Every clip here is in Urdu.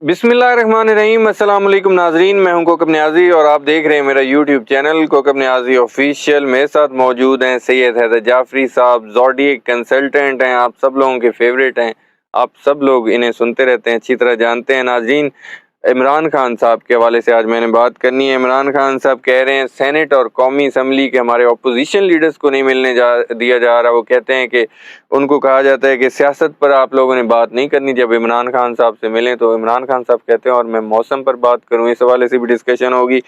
بسم اللہ الرحمن الرحیم۔ السلام علیکم ناظرین، میں ہوں کوکب نیازی اور آپ دیکھ رہے ہیں میرا یوٹیوب چینل کوکب نیازی آفیشیل۔ میرے ساتھ موجود ہیں سید حیدر جعفری صاحب، زوڈیک کنسلٹنٹ ہیں، آپ سب لوگوں کے فیوریٹ ہیں، آپ سب لوگ انہیں سنتے رہتے ہیں، اچھی طرح جانتے ہیں۔ ناظرین، عمران خان صاحب کے حوالے سے آج میں نے بات کرنی ہے۔ عمران خان صاحب کہہ رہے ہیں سینٹ اور قومی اسمبلی کے ہمارے اپوزیشن لیڈرز کو نہیں ملنے دیا جا رہا۔ وہ کہتے ہیں کہ ان کو کہا جاتا ہے کہ سیاست پر آپ لوگوں نے بات نہیں کرنی، جب عمران خان صاحب سے ملیں تو عمران خان صاحب کہتے ہیں اور میں موسم پر بات کروں، اس حوالے سے بھی ڈسکشن ہوگی۔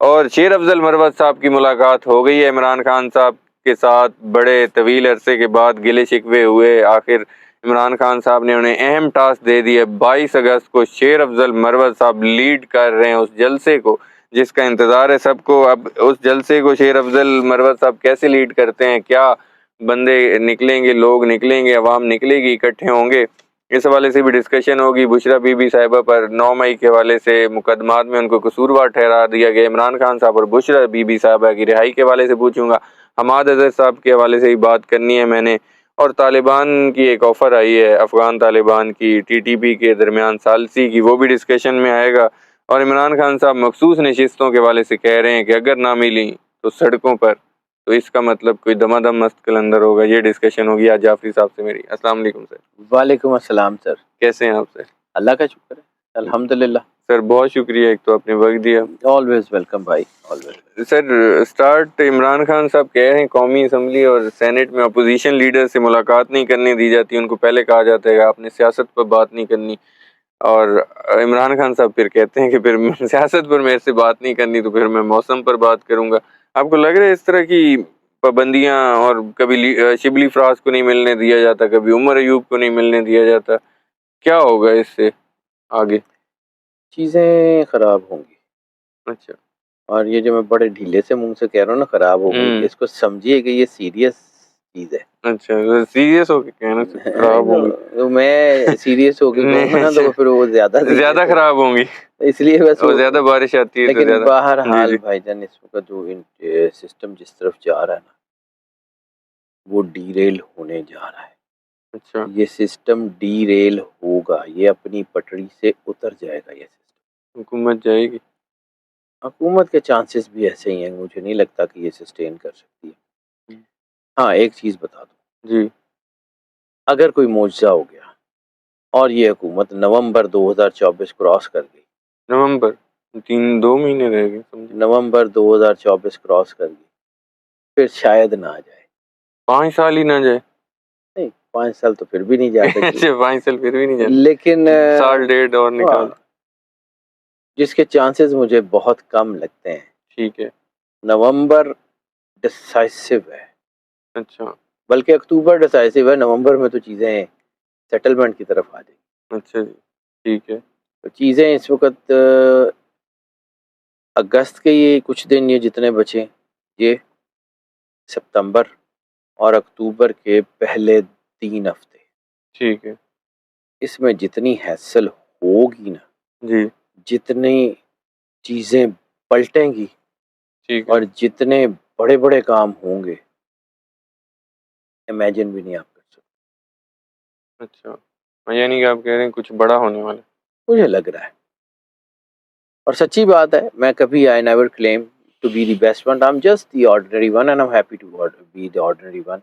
اور شیر افضل مروت صاحب کی ملاقات ہو گئی ہے عمران خان صاحب کے ساتھ، بڑے طویل عرصے کے بعد گلے شکوے ہوئے، آخر عمران خان صاحب نے انہیں اہم ٹاسک دے دی ہے۔ 22 اگست کو شیر افضل مروت صاحب لیڈ کر رہے ہیں اس جلسے کو جس کا انتظار ہے سب کو۔ اب اس جلسے کو شیر افضل مروت صاحب کیسے لیڈ کرتے ہیں، کیا بندے نکلیں گے، لوگ نکلیں گے، عوام نکلے گی، اکٹھے ہوں گے، اس حوالے سے بھی ڈسکشن ہوگی۔ بشرا بی بی صاحبہ پر 9 مئی کے حوالے سے مقدمات میں ان کو قصوروار ٹھہرا دیا گیا۔ عمران خان صاحب اور بشرا بی بی صاحبہ کی رہائی کے حوالے سے پوچھوں گا۔ حماد اظہر صاحب کے حوالے سے ہی بات کرنی ہے میں نے، اور طالبان کی ایک آفر آئی ہے، افغان طالبان کی، ٹی ٹی پی کے درمیان ثالثی کی، وہ بھی ڈسکشن میں آئے گا۔ اور عمران خان صاحب مخصوص نشستوں کے حوالے سے کہہ رہے ہیں کہ اگر نہ ملی تو سڑکوں پر، تو اس کا مطلب کوئی دمادم مست کلندر ہوگا۔ یہ ڈسکشن ہوگی آج جعفری صاحب سے میری۔ السلام علیکم سر۔ وعلیکم السلام سر، کیسے ہیں آپ سر؟ اللہ کا شکر ہے، الحمدللہ سر بہت شکریہ، ایک تو آپ نے وقت دیا۔ آلویز ویلکم بھائی، آلویز۔ سر سٹارٹ عمران خان صاحب کہہ رہے ہیں قومی اسمبلی اور سینٹ میں اپوزیشن لیڈر سے ملاقات نہیں کرنے دی جاتی، ان کو پہلے کہا جاتا ہے کہ آپ نے سیاست پر بات نہیں کرنی، اور عمران خان صاحب پھر کہتے ہیں کہ پھر سیاست پر میرے سے بات نہیں کرنی تو پھر میں موسم پر بات کروں گا۔ آپ کو لگ رہا ہے اس طرح کی پابندیاں، اور کبھی شبلی فراز کو نہیں ملنے دیا جاتا، کبھی عمر ایوب کو نہیں ملنے دیا جاتا، کیا ہوگا اس سے آگے؟ چیزیں خراب ہوں گی، اچھا، اور یہ جو میں بڑے ڈھیلے سے منہ سے کہہ رہا ہوں نا خراب ہو گئی، اس کو سمجھیے کہ یہ سیریس چیز ہے۔ اچھا، سیریس ہو کے کہنا سے خراب ہوں گی، تو میں سیریس ہو کے کہوں گا نا تو پھر وہ زیادہ زیادہ خراب ہوں گی، اس لیے بس اور زیادہ بارش آتی ہے تو لیکن زیادہ۔ بہرحال بھائی جان اس وقت جو سسٹم جس طرف جا رہا ہے نا وہ ڈی ریل ہونے جا رہا ہے۔ اچھا، یہ سسٹم ڈی ریل ہوگا، یہ اپنی پٹڑی سے اتر جائے گا۔ یہ سسٹم حکومت جائے گی؟ حکومت کے چانسز بھی ایسے ہی ہیں، مجھے نہیں لگتا کہ یہ سسٹین کر سکتی ہے۔ ہاں ایک چیز بتا دوں، جی، اگر کوئی معجزہ ہو گیا اور یہ حکومت نومبر 2024 کراس کر گئی، نومبر 2 مہینے رہ گئے، نومبر 2024 کراس کر گئی، پھر شاید نہ آ جائے۔ 5 سال ہی نہ جائے؟ نہیں 5 سال تو پھر بھی نہیں جا سکتی، اچھا 5 سال پھر بھی نہیں جائے، لیکن سال ڈیڑھ اور نکال، جس کے چانسز مجھے بہت کم لگتے ہیں۔ ٹھیک ہے، نومبر ڈسائسو ہے، اچھا بلکہ اکتوبر ڈسائسو ہے، نومبر میں تو چیزیں سیٹلمنٹ کی طرف آ جائیں گی۔ اچھا جی، ٹھیک ہے، تو چیزیں اس وقت اگست کے یہ کچھ دن، یہ جتنے بچے، یہ ستمبر اور اکتوبر کے پہلے 3 ہفتے، ٹھیک ہے، اس میں جتنی حیصل ہوگی نا، جی جتنی چیزیں پلٹیں گی ٹھیک ہے، اور جتنے بڑے بڑے کام ہوں گے، امیجن بھی نہیں آپ کر سکتے۔ اچھا، یعنی کہ آپ کہہ رہے ہیں کچھ بڑا ہونے والا؟ مجھے لگ رہا ہے، اور سچی بات ہے، میں کبھی I never claim to be the best one, I'm just the ordinary one and I'm happy to be the ordinary one۔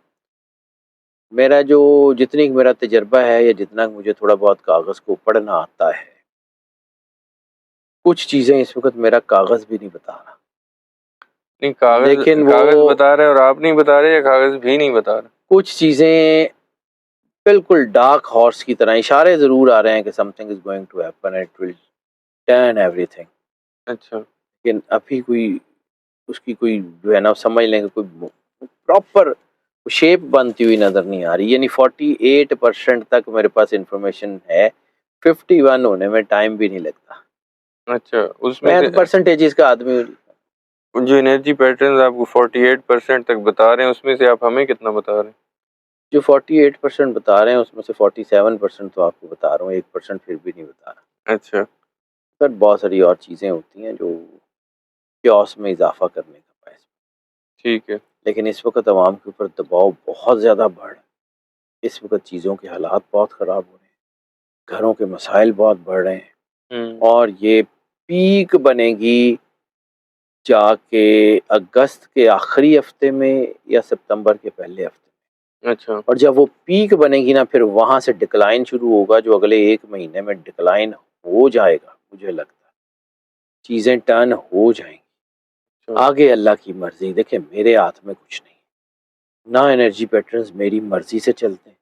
میرا جو جتنی میرا تجربہ ہے یا جتنا مجھے تھوڑا بہت کاغذ کو پڑھنا آتا ہے، کچھ چیزیں اس وقت میرا کاغذ بھی نہیں بتا رہا، نہیں لیکن کاغذ وہ بتا رہے اور آپ نہیں بتا رہے، یا کاغذ بھی نہیں بتا رہے؟ کچھ چیزیں بالکل ڈارک ہارس کی طرح اشارے ضرور آ رہے ہیں کہ something is going to happen, it will turn everything۔ اچھا، لیکن ابھی کوئی اس کی کوئی جو ہے نا سمجھ لیں کہ کوئی پراپر شیپ بنتی ہوئی نظر نہیں آ رہی، یعنی 48% تک میرے پاس انفارمیشن ہے، 51 ہونے میں ٹائم بھی نہیں لگتا۔ اچھا، اس میں میں سے تو پرسنٹیجز کا آدمی ہوں۔ جو انرجی پیٹرنز آپ کو 48% تک بتا رہے ہیں، اس میں سے آپ ہمیں کتنا بتا رہے ہیں؟ جو 48% بتا رہے ہیں اس میں سے 47% تو آپ کو بتا رہا ہوں، 1% پھر بھی نہیں بتا رہا۔ اچھا، سر بہت ساری اور چیزیں ہوتی ہیں جو کیوس میں اضافہ کرنے کا باعث، ٹھیک ہے، لیکن اس وقت عوام کے اوپر دباؤ بہت زیادہ بڑھ رہا ہے۔ اس وقت چیزوں کے حالات بہت خراب ہو رہے ہیں، گھروں کے مسائل بہت بڑھ رہے ہیں، اور یہ پیک بنے گی جا کے اگست کے آخری ہفتے میں یا ستمبر کے پہلے ہفتے میں. اچھا. اور جب وہ پیک بنے گی نا، پھر وہاں سے ڈکلائن شروع ہوگا، جو اگلے 1 مہینے میں ڈکلائن ہو جائے گا. مجھے لگتا ہے چیزیں ٹرن ہو جائیں گی. آگے اللہ کی مرضی. دیکھیں میرے ہاتھ میں کچھ نہیں، نہ انرجی پیٹرنز میری مرضی سے چلتے ہیں،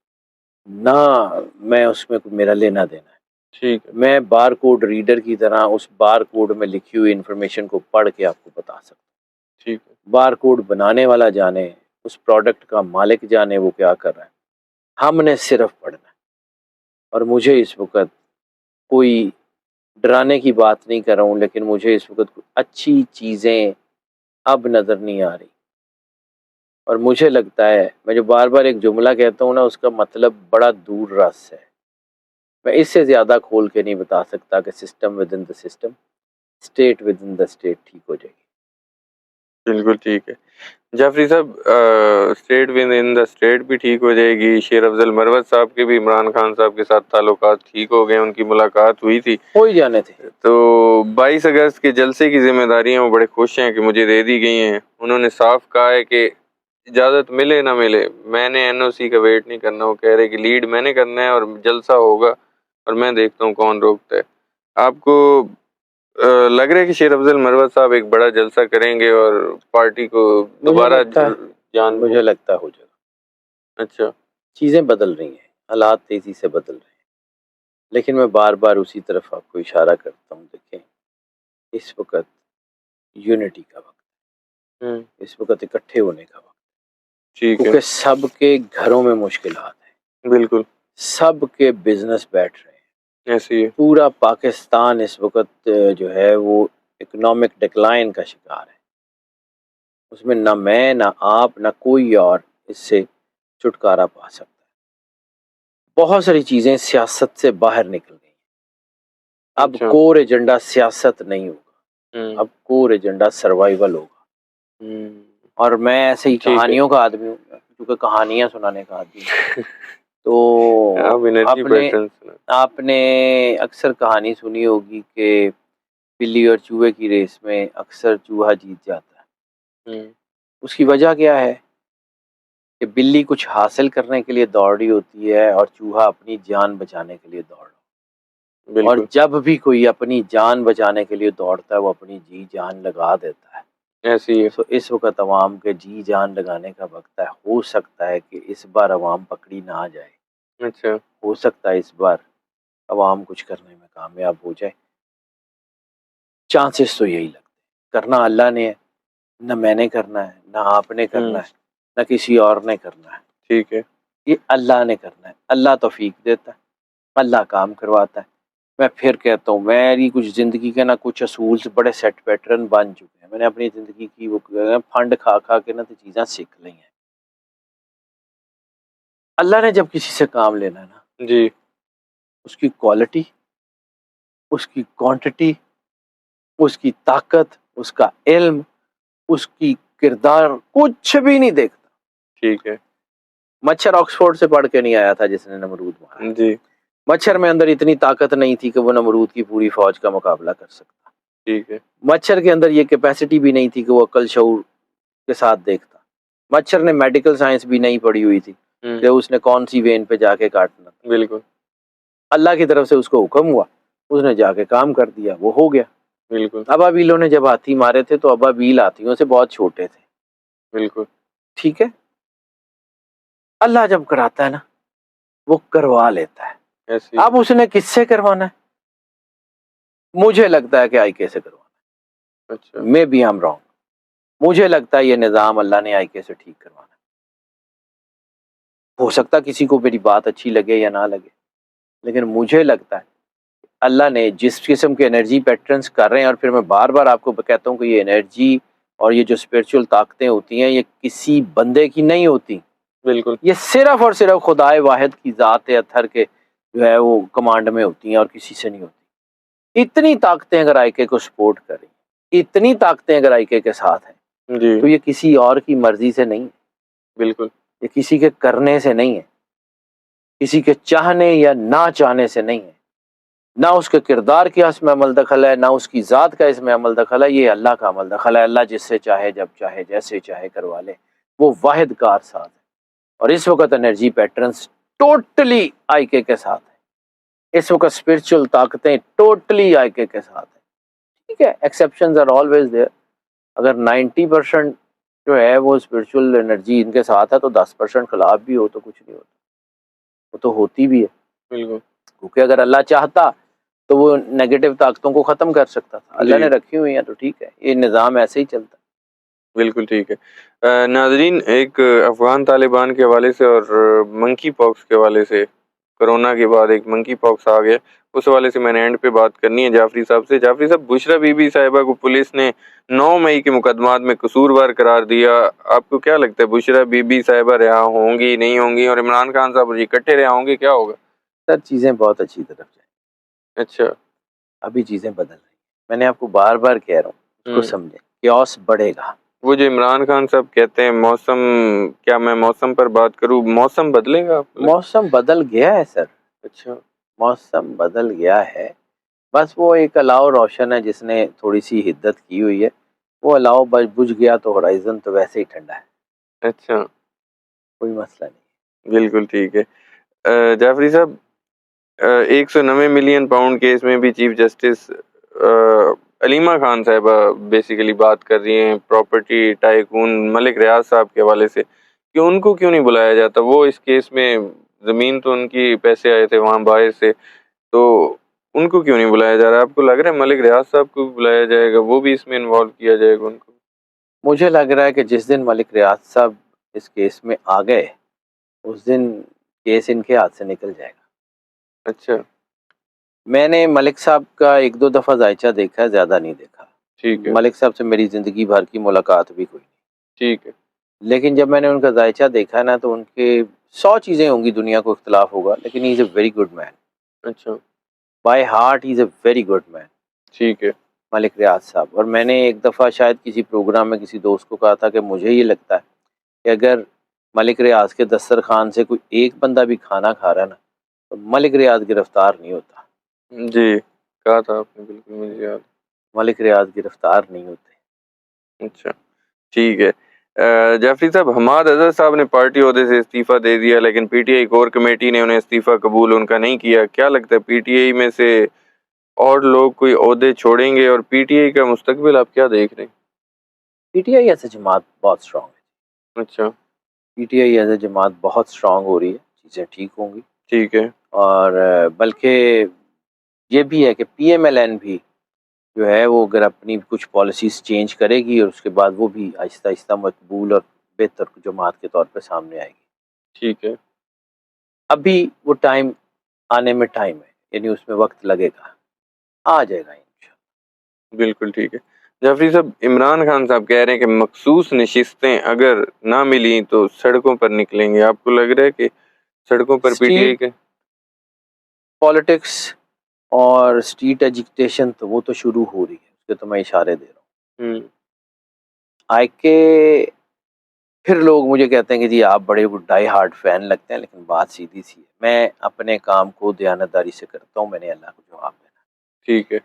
نہ میں اس میں میرا لینا دینا ہے. ٹھیک ہے. میں بار کوڈ ریڈر کی طرح اس بار کوڈ میں لکھی ہوئی انفارمیشن کو پڑھ کے آپ کو بتا سکتا ہوں. ٹھیک ہے. بار کوڈ بنانے والا جانے، اس پروڈکٹ کا مالک جانے وہ کیا کر رہا ہے، ہم نے صرف پڑھنا ہے. اور مجھے اس وقت کوئی ڈرانے کی بات نہیں کر رہا ہوں، لیکن مجھے اس وقت اچھی چیزیں اب نظر نہیں آ رہی. اور مجھے لگتا ہے، میں جو بار بار ایک جملہ کہتا ہوں نا، اس کا مطلب بڑا دور رس ہے. میں اس سے زیادہ کھول کے نہیں بتا سکتا کہ system with in the system, state with in the state ٹھیک ہو جائے گی. بالکل ٹھیک ہے. جعفری صاحب، state with in the state بھی ٹھیک ہو جائے گی. شیر افضل مروت صاحب کے بھی عمران خان صاحب کے ساتھ تعلقات ٹھیک ہو گئے، ان کی ملاقات ہوئی تھی، ہو ہی جانے تھے. تو 22 اگست کے جلسے کی ذمہ داریاں وہ بڑے خوش ہیں کہ مجھے دے دی گئی ہیں. انہوں نے صاف کہا ہے کہ اجازت ملے نہ ملے میں نے NOC کا ویٹ نہیں کرنا. وہ کہہ رہے کہ لیڈ میں نے کرنا ہے اور جلسہ ہوگا اور میں دیکھتا ہوں کون روکتا ہے. آپ کو لگ رہا ہے کہ شیر افضل مروت صاحب ایک بڑا جلسہ کریں گے اور پارٹی کو دوبارہ مجھے لگتا ہے ہو جائے گا. اچھا. چیزیں بدل رہی ہیں، حالات تیزی سے بدل رہے ہیں، لیکن میں بار بار اسی طرف آپ کو اشارہ کرتا ہوں. دیکھیں اس وقت یونٹی کا وقت ہے، اس وقت اکٹھے ہونے کا وقت ہے، کیونکہ سب کے گھروں میں مشکلات ہیں. بالکل. سب کے بزنس بیٹھ رہے ہیں. ایسی ہے. پورا پاکستان اس وقت جو ہے وہ اکنامک ڈکلائن کا شکار ہے. اس میں نہ میں، نہ آپ، نہ کوئی اور اس سے چھٹکارا پا سکتا ہے. بہت ساری چیزیں سیاست سے باہر نکل گئی. اب کور ایجنڈا سیاست نہیں ہوگا، اب کور ایجنڈا سروائیول ہوگا. اور میں ایسے ہی کہانیوں کا آدمی ہوں، کیونکہ کہانیاں سنانے کا آدمی ہوں. تو آپ نے اکثر کہانی سنی ہوگی کہ بلی اور چوہے کی ریس میں اکثر چوہا جیت جاتا ہے. اس کی وجہ کیا ہے کہ بلی کچھ حاصل کرنے کے لیے دوڑ رہی ہوتی ہے اور چوہا اپنی جان بچانے کے لیے دوڑ رہا. اور جب بھی کوئی اپنی جان بچانے کے لیے دوڑتا ہے وہ اپنی جی جان لگا دیتا ہے. ایسی ہے. تو اس وقت عوام کے جی جان لگانے کا وقت ہے. ہو سکتا ہے کہ اس بار عوام پکڑی نہ آ جائے. اچھا. ہو سکتا ہے اس بار عوام کچھ کرنے میں کامیاب ہو جائے. چانسز تو یہی لگتے. کرنا اللہ نے ہے، نہ میں نے کرنا ہے، نہ آپ نے کرنا ہے، نہ کسی اور نے کرنا ہے. ٹھیک ہے. یہ اللہ نے کرنا ہے. اللہ توفیق دیتا ہے، اللہ کام کرواتا ہے. میں پھر کہتا ہوں، میری کچھ زندگی کے نا کچھ اصول سے بڑے سیٹ پیٹرن بن چکے ہیں. میں نے اپنی زندگی کی وہ پھنڈ کھا کھا کے نا تو چیزیں سیکھ لی ہیں. اللہ نے جب کسی سے کام لینا ہے نا جی، اس کی کوالٹی، اس کی کوانٹٹی، اس کی طاقت، اس کا علم، اس کی کردار کچھ بھی نہیں دیکھتا. ٹھیک ہے. مچھر آکسفورڈ سے پڑھ کے نہیں آیا تھا جس نے نمرود مارا جی. مچھر میں اندر اتنی طاقت نہیں تھی کہ وہ نمرود کی پوری فوج کا مقابلہ کر سکتا. ٹھیک ہے. مچھر کے اندر یہ کیپیسٹی بھی نہیں تھی کہ وہ عقل شعور کے ساتھ دیکھتا. مچھر نے میڈیکل سائنس بھی نہیں پڑھی ہوئی تھی کہ اس نے کون سی وین پہ جا کے کاٹنا. بالکل. اللہ کی طرف سے اس کو حکم ہوا، اس نے جا کے کام کر دیا، وہ ہو گیا. بالکل. ابابیلوں نے جب ہاتھی مارے تھے تو ابابیل ہاتھیوں سے بہت چھوٹے تھے. بالکل. ٹھیک ہے. اللہ جب کراتا ہے نا وہ کروا لیتا ہے. اب اس نے کس سے کروانا ہے؟ مجھے لگتا ہے کہ آئی کے سے کروانا ہے. اچھا. میں بھی ہم رہوں. مجھے لگتا ہے یہ نظام اللہ نے آئی کے سے ٹھیک کروانا ہے. ہو سکتا کسی کو میری بات اچھی لگے یا نہ لگے، لیکن مجھے لگتا ہے اللہ نے جس قسم کے انرجی پیٹرنز کر رہے ہیں، اور پھر میں بار بار آپ کو کہتا ہوں کہ یہ انرجی اور یہ جو اسپرچول طاقتیں ہوتی ہیں یہ کسی بندے کی نہیں ہوتی. بالکل. یہ صرف اور صرف خدائے واحد کی ذات اطہر کے جو ہے وہ کمانڈ میں ہوتی ہیں اور کسی سے نہیں ہوتی. اتنی طاقتیں اگر آئی کے کو سپورٹ کریں، اتنی طاقتیں اگر آئی کے ساتھ ہیں جی، تو یہ کسی اور کی مرضی سے نہیں. بالکل. یہ کسی کے کرنے سے نہیں ہے، کسی کے چاہنے یا نہ چاہنے سے نہیں ہے. نہ اس کے کردار کی اس میں عمل دخل ہے، نہ اس کی ذات کا اس میں عمل دخل ہے، یہ اللہ کا عمل دخل ہے۔ اللہ جس سے چاہے جب چاہے جیسے چاہے کروا لے، وہ واحد کار ساتھ ہے۔ اور اس وقت انرجی پیٹرنز ٹوٹلی آئی کے ساتھ ہے، اس وقت اسپرچل طاقتیں ٹوٹلی آئی کے ساتھ ہیں، ٹھیک ہے، ایکسیپشنز آر آلویز دیئر۔ اگر 90% جو ہے وہ اسپرچل انرجی ان کے ساتھ ہے تو 10% خلاف بھی ہو تو کچھ نہیں ہوتا، وہ تو ہوتی بھی ہے، بالکل کیونکہ اگر اللہ چاہتا تو وہ نیگیٹو طاقتوں کو ختم کر سکتا تھا، اللہ جی نے رکھی ہوئی ہیں تو ٹھیک ہے، یہ نظام ایسے ہی چلتا ہے۔ بالکل ٹھیک ہے۔ ناظرین، ایک افغان طالبان کے حوالے سے اور منکی پاکس کے حوالے سے، کرونا کے بعد ایک منکی پاکس آ گیا، اس حوالے سے میں نے اینڈ پہ بات کرنی ہے جعفری صاحب سے۔ جعفری صاحب، بشرا بی بی صاحبہ کو پولیس نے 9 مئی کے مقدمات میں قصوروار قرار دیا۔ آپ کو کیا لگتا ہے، بشرا بی بی صاحبہ رہا ہوں گی نہیں ہوں گی، اور عمران خان صاحب جی اکٹھے رہا ہوں گے، کیا ہوگا؟ سر چیزیں بہت اچھی طرف جائیں، اچھا۔ ابھی چیزیں بدل رہی ہیں، میں نے آپ کو بار بار کہہ رہا ہوں، اس کو سمجھیں، کیوس بڑھے گا۔ وہ جو عمران خان صاحب کہتے ہیں موسم، کیا میں موسم پر بات کروں، موسم بدلے گا آپ کو لگتا موسم بدل گیا ہے سر، ہے؟ اچھا موسم بدل گیا ہے، بس وہ ایک الاؤ روشن ہے جس نے تھوڑی سی حدت کی ہوئی ہے، وہ الاؤ بجھ گیا تو ہورائزن تو ویسے ہی ٹھنڈا ہے، اچھا، کوئی مسئلہ نہیں۔ بالکل ٹھیک ہے۔ جعفری صاحب، 190 ملین پاؤنڈ کیس میں بھی چیف جسٹس علیمہ خان صاحبہ بیسیکلی بات کر رہی ہیں پراپرٹی ٹائکون ملک ریاض صاحب کے حوالے سے، کہ ان کو کیوں نہیں بلایا جاتا؟ وہ اس کیس میں، زمین تو ان کی پیسے آئے تھے وہاں باہر سے، تو ان کو کیوں نہیں بلایا جا رہا؟ آپ کو لگ رہا ہے ملک ریاض صاحب کو بھی بلایا جائے گا، وہ بھی اس میں انوالو کیا جائے گا ان کو؟ مجھے لگ رہا ہے کہ جس دن ملک ریاض صاحب اس کیس میں آ گئے اس دن کیس ان کے ہاتھ سے نکل جائے گا۔ اچھا میں نے ملک صاحب کا 1-2 دفعہ ذائچہ دیکھا ہے، زیادہ نہیں دیکھا۔ ٹھیک ہے، ملک صاحب سے میری زندگی بھر کی ملاقات بھی کوئی نہیں، ٹھیک ہے، لیکن جب میں نے ان کا ذائچہ دیکھا نا تو ان کے 100 چیزیں ہوں گی، دنیا کو اختلاف ہوگا، لیکن ہی is a very good man, اچھا by heart he is a very good man, ٹھیک ہے، ملک ریاض صاحب۔ اور میں نے ایک دفعہ شاید کسی پروگرام میں کسی دوست کو کہا تھا کہ مجھے یہ لگتا ہے کہ اگر ملک ریاض کے دسترخوان سے کوئی ایک بندہ بھی کھانا کھا رہا ہے نا تو ملک ریاض گرفتار نہیں ہوتا، جی کہا تھا آپ نے، بالکل مجھے یاد ملک ریاض گرفتار نہیں ہوتے۔ ہے۔ اچھا ٹھیک ہے۔ جعفری صاحب، حماد اظہر صاحب نے پارٹی عہدے سے استعفیٰ دے دیا، لیکن P T I core committee نے انہیں استعفیٰ قبول ان کا نہیں کیا۔ کیا لگتا ہے پی ٹی آئی میں سے اور لوگ کوئی عہدے چھوڑیں گے، اور پی ٹی آئی کا مستقبل آپ کیا دیکھ رہے P T I as a جماعت بہت اسٹرانگ ہے، ہیں؟ اچھا P T I as a جماعت بہت اسٹرانگ ہو رہی ہے، چیزیں ٹھیک ہوں گی، ٹھیک ہے، اور بلکہ یہ بھی ہے کہ پی ایم ایل این بھی جو ہے وہ اگر اپنی کچھ پالیسیز چینج کرے گی اور اس کے بعد وہ بھی آہستہ آہستہ مقبول اور بہتر جماعت کے طور پہ سامنے آئے گی۔ ٹھیک ہے، ابھی وہ ٹائم آنے میں ٹائم ہے، یعنی اس میں وقت لگے گا، آ جائے گا انشاءاللہ۔ بالکل ٹھیک ہے۔ جعفری صاحب، عمران خان صاحب کہہ رہے ہیں کہ مخصوص نشستیں اگر نہ ملیں تو سڑکوں پر نکلیں گے۔ آپ کو لگ رہا ہے کہ سڑکوں پر پی ٹی آئی اسٹریٹ کے؟ پالیٹکس اور اسٹریٹ ایجوکیشن تو وہ تو شروع ہو رہی ہے، اس کے تو میں اشارے دے رہا ہوں۔ آئی کے پھر لوگ مجھے کہتے ہیں کہ جی آپ بڑے ڈائی ہارڈ فین لگتے ہیں، لیکن بات سیدھی سی ہے، میں اپنے کام کو دیانتداری سے کرتا ہوں، میں نے اللہ کو جواب دینا۔ ٹھیک ہے،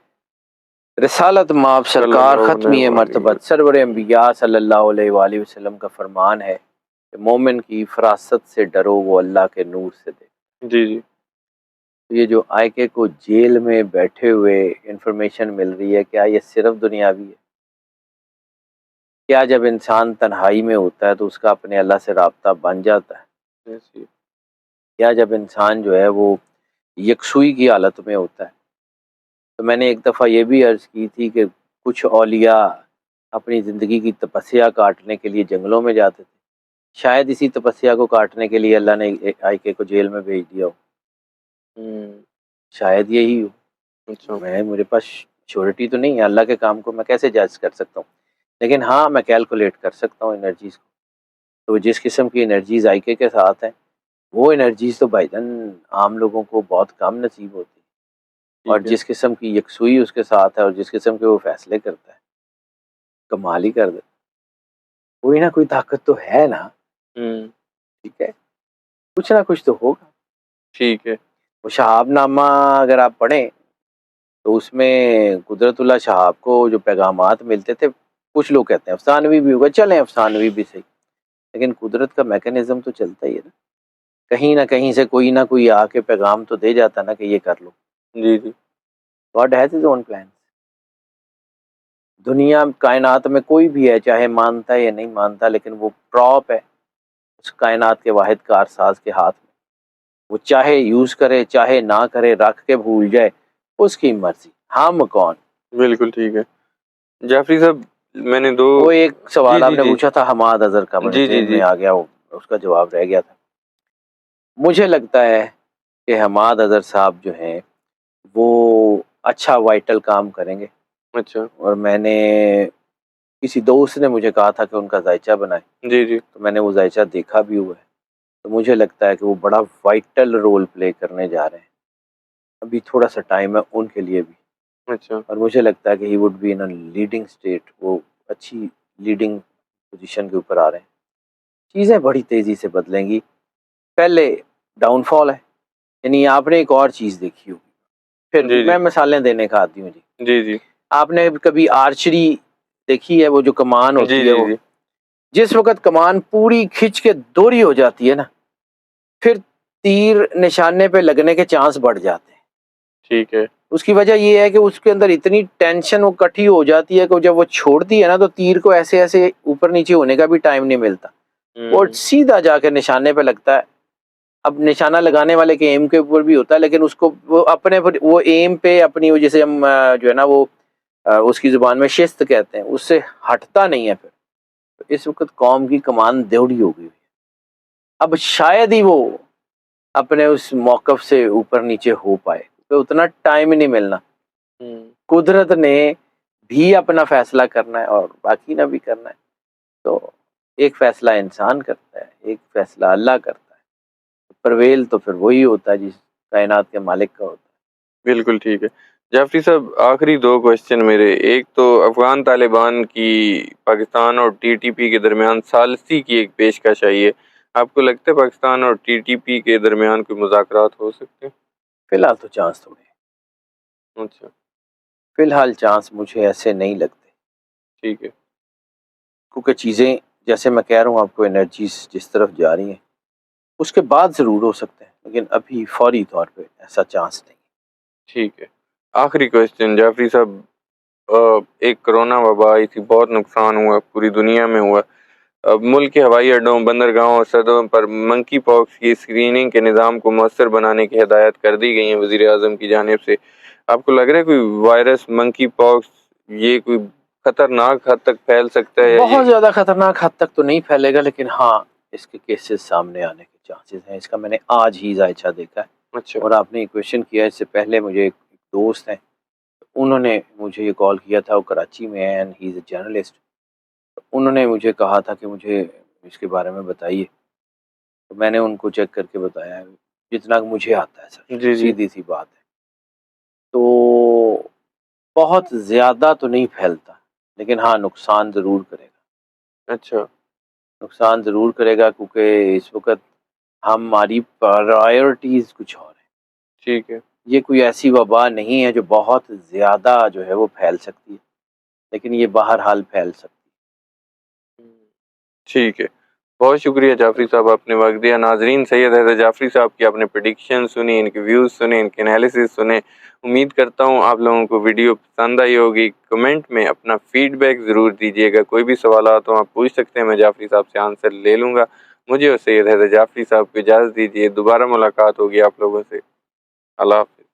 رسالت مآب صلی سرکار اللہ ختمی علیہ وآلہ مرتبت سرور انبیاء صلی اللہ علیہ وآلہ وسلم کا فرمان ہے کہ مومن کی فراست سے ڈرو، وہ اللہ کے نور سے دے۔ جی جی یہ جو آئی کے کو جیل میں بیٹھے ہوئے انفارمیشن مل رہی ہے، کیا یہ صرف دنیاوی ہے؟ کیا جب انسان تنہائی میں ہوتا ہے تو اس کا اپنے اللہ سے رابطہ بن جاتا ہے؟ ایسی کیا جب انسان جو ہے وہ یکسوئی کی حالت میں ہوتا ہے؟ تو میں نے ایک دفعہ یہ بھی عرض کی تھی کہ کچھ اولیاء اپنی زندگی کی تپسیا کاٹنے کے لیے جنگلوں میں جاتے تھے، شاید اسی تپسیا کو کاٹنے کے لیے اللہ نے آئی کے کو جیل میں بھیج دیا ہو، شاید یہی ہو۔ اچھا میرے پاس شیورٹی تو نہیں ہے، اللہ کے کام کو میں کیسے جج کر سکتا ہوں، لیکن ہاں میں کیلکولیٹ کر سکتا ہوں انرجیز کو۔ تو جس قسم کی انرجیز آئی کے ساتھ ہیں، وہ انرجیز تو بھائی جان عام لوگوں کو بہت کم نصیب ہوتی ہے، اور ٹھیک ہے، جس قسم کی یکسوئی اس کے ساتھ ہے اور جس قسم کے وہ فیصلے کرتا ہے، کمال ہی کر دے۔ کوئی نہ کوئی طاقت تو ہے نا، ٹھیک ہے، کچھ نہ کچھ تو ہوگا۔ ٹھیک ہے، وہ شہاب نامہ اگر آپ پڑھیں تو اس میں قدرت اللہ شہاب کو جو پیغامات ملتے تھے، کچھ لوگ کہتے ہیں افسانوی بھی ہوگا، چلیں افسانوی بھی صحیح، لیکن قدرت کا میکانزم تو چلتا ہی ہے نا، کہیں نہ کہیں سے کوئی نہ کوئی آ کے پیغام تو دے جاتا نا کہ یہ کر لو. جی جی God has his own plan. دنیا کائنات میں کوئی بھی ہے، چاہے مانتا ہے یا نہیں مانتا، لیکن وہ پراپ ہے اس کائنات کے واحد کارساز کے ہاتھ میں. وہ چاہے یوز کرے چاہے نہ کرے، رکھ کے بھول جائے، اس کی مرضی. ہم کون؟ بالکل ٹھیک ہے. جعفری صاحب میں نے دو وہ ایک سوال جی آپ جی نے جی پوچھا تھا حماد اظہر کا، بڑے جی جی ذہن جی میں آ گیا، وہ اس کا جواب رہ گیا تھا. مجھے لگتا ہے کہ حماد اظہر صاحب جو ہیں وہ اچھا وائٹل کام کریں گے، اچھا اور میں نے کسی دوست نے مجھے کہا تھا کہ ان کا ذائچہ بنائے، جی جی تو میں نے وہ ذائچہ دیکھا بھی ہوا ہے. تو مجھے لگتا ہے کہ وہ بڑا وائٹل رول پلے کرنے جا رہے ہیں. ابھی تھوڑا سا ٹائم ہے ان کے لیے بھی، اچھا اور مجھے لگتا ہے کہ he would be in leading state. وہ اچھی لیڈنگ پوزیشن کے اوپر آ رہے ہیں. چیزیں بڑی تیزی سے بدلیں گی. پہلے ڈاؤن فال ہے، یعنی آپ نے ایک اور چیز دیکھی ہوگی، پھر جی جی میں مثالیں دینے کا عادی ہوں جی. جی جی آپ نے کبھی آرچری دیکھی ہے؟ وہ جو کمان جی ہوتی ہے، جی وہ جی جس وقت کمان پوری کھچ کے دوری ہو جاتی ہے نا، پھر تیر نشانے پہ لگنے کے چانس بڑھ جاتے ہیں. ٹھیک ہے. اس کی وجہ یہ ہے کہ اس کے اندر اتنی ٹینشن وہ کٹھی ہو جاتی ہے کہ جب وہ چھوڑتی ہے نا تو تیر کو ایسے ایسے اوپر نیچے ہونے کا بھی ٹائم نہیں ملتا، وہ سیدھا جا کے نشانے پہ لگتا ہے. اب نشانہ لگانے والے کے ایم کے اوپر بھی ہوتا ہے، لیکن اس کو وہ اپنے وہ ایم پہ اپنی، وہ جسے ہم جو ہے نا وہ اس کی زبان میں شست کہتے ہیں، اس سے ہٹتا نہیں ہے. پھر اس وقت قوم کی کمان دیوڑی ہو گئی. اب شاید ہی وہ اپنے اس موقف سے اوپر نیچے ہو پائے، تو اتنا ٹائم ہی نہیں ملنا. قدرت نے بھی اپنا فیصلہ کرنا ہے اور باقی نے بھی کرنا ہے. تو ایک فیصلہ انسان کرتا ہے، ایک فیصلہ اللہ کرتا ہے. پرویل تو پھر وہی ہوتا ہے جس کائنات کے مالک کا ہوتا ہے. بالکل ٹھیک ہے. جعفری صاحب آخری دو کوشچن میرے. ایک تو افغان طالبان کی پاکستان اور ٹی ٹی پی کے درمیان ثالثی کی ایک پیشکش آئی ہے. آپ کو لگتا ہے پاکستان اور ٹی ٹی پی کے درمیان کوئی مذاکرات ہو سکتے ہیں؟ فی الحال تو چانس تھوڑے ہیں. اچھا فی الحال چانس مجھے ایسے نہیں لگتے، ٹھیک ہے. کیونکہ چیزیں جیسے میں کہہ رہا ہوں آپ کو، انرجیز جس طرف جا رہی ہیں، اس کے بعد ضرور ہو سکتے ہیں، لیکن ابھی فوری طور پہ ایسا چانس نہیں. ٹھیک ہے. آخری کوشچن جعفری صاحب، ایک کرونا وبا آئی تھی، بہت نقصان ہوا، پوری دنیا میں ہوا. اب ملک کے ہوائی اڈوں، بندرگاہوں اور سرحدوں پر منکی پاکس کی اسکریننگ کے نظام کو مؤثر بنانے کی ہدایت کر دی گئی ہیں وزیر اعظم کی جانب سے. آپ کو لگ رہا ہے کوئی وائرس منکی پاکس یہ کوئی خطرناک حد تک پھیل سکتا ہے یا یہ؟ بہت زیادہ خطرناک حد تک تو نہیں پھیلے گا، لیکن ہاں اس کے کیسز سامنے آنے کے چانسز ہیں. اس کا میں نے آج ہی ذائچہ دیکھا ہے. اچھا اور آپ نے یہ کویشچن کیا، اس سے پہلے مجھے ایک دوست ہیں، انہوں نے مجھے یہ کال کیا تھا، وہ کراچی میں ہے، and he is a journalist. انہوں نے مجھے کہا تھا کہ مجھے اس کے بارے میں بتائیے، تو میں نے ان کو چیک کر کے بتایا جتنا مجھے آتا ہے. سر جی جی سیدھی سی بات ہے. تو بہت زیادہ تو نہیں پھیلتا، لیکن ہاں نقصان ضرور کرے گا. اچھا نقصان ضرور کرے گا، کیونکہ اس وقت ہماری پرائیورٹیز کچھ اور ہیں. ٹھیک ہے. یہ کوئی ایسی وبا نہیں ہے جو بہت زیادہ جو ہے وہ پھیل سکتی ہے، لیکن یہ بہرحال پھیل سکتی ہے. ٹھیک ہے. بہت شکریہ جعفری صاحب، آپ نے وقت دیا. ناظرین، سید حیدر جعفری صاحب کی آپ نے پریڈکشن سنی، ان کے ویوز سنے، ان کے انالیسز سنے. امید کرتا ہوں آپ لوگوں کو ویڈیو پسند آئی ہوگی. کمنٹ میں اپنا فیڈ بیک ضرور دیجیے گا. کوئی بھی سوالات ہوں آپ پوچھ سکتے ہیں، میں جعفری صاحب سے آنسر لے لوں گا. مجھے اور سید حیدر جعفری صاحب کو اجازت دیجیے. دوبارہ ملاقات ہوگی آپ لوگوں سے. اللہ حافظ.